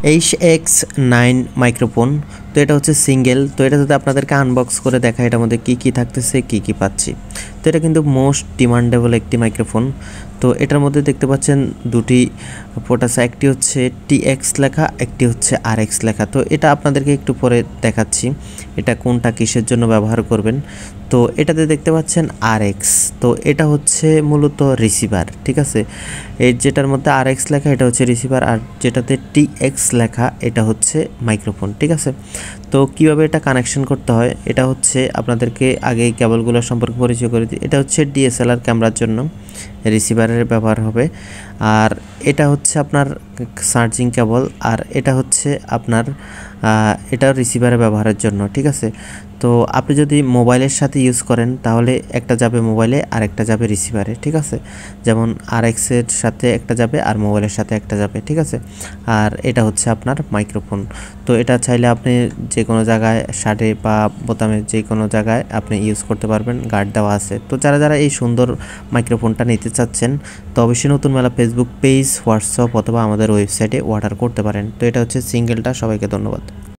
HX9 microphone. তো এটা হচ্ছে সিঙ্গেল। তো এটা যদি আপনাদেরকে আনবক্স করে দেখা এটার মধ্যে কী কী থাকতেছে, কী কী পাচ্ছি। তো এটা কিন্তু মোস্ট ডিমান্ডেবল একটি মাইক্রোফোন। তো এটার মধ্যে দেখতে পাচ্ছেন দুটি পোর্ট আছে, একটি হচ্ছে TX লেখা, একটি হচ্ছে RX লেখা। তো এটা আপনাদেরকে একটু পরে দেখাচ্ছি এটা কোনটা কিসের জন্য ব্যবহার করবেন। তো এটাতে দেখতে পাচ্ছেন RX, তো এটা হচ্ছে মূলত রিসিভার, ঠিক আছে। এই যেটার মধ্যে RX লেখা এটা হচ্ছে রিসিভার, আর যেটাতে TX লেখা এটা হচ্ছে মাইক্রোফোন, ঠিক আছে। তো কিভাবে এটা কানেকশন করতে হয় এটা হচ্ছে আপনাদেরকে আগে কেবলগুলো সম্পর্কে পরিচয় করে দিই। এটা হচ্ছে DSLR ক্যামেরার জন্য রিসিভারের ব্যবহার হবে, আর এটা হচ্ছে আপনার চার্জিং কেবল, আর এটা হচ্ছে আপনার এটা রিসিভারের ব্যবহারের জন্য, ঠিক আছে। তো আপনি যদি মোবাইলের সাথে ইউজ করেন তাহলে একটা যাবে মোবাইলে আর একটা যাবে রিসিভারে, ঠিক আছে। যেমন RX এর সাথে একটা যাবে আর মোবাইলের সাথে একটা যাবে, ঠিক আছে। আর এটা হচ্ছে আপনার মাইক্রোফোন। তো এটা চাইলে আপনি যে কোনো জায়গায় শার্টে বা বোতামে যে কোনো জায়গায় আপনি ইউজ করতে পারবেন, গার্ড দেওয়া আছে। তো যারা এই সুন্দর মাইক্রোফোনটা নিতে চাচ্ছেন তো অবশ্যই নতুন মেলা ফেসবুক পেজ, হোয়াটসঅ্যাপ অথবা আমাদের ওয়েবসাইটে অর্ডার করতে পারেন। তো এটা হচ্ছে সিঙ্গেলটা। সবাইকে ধন্যবাদ।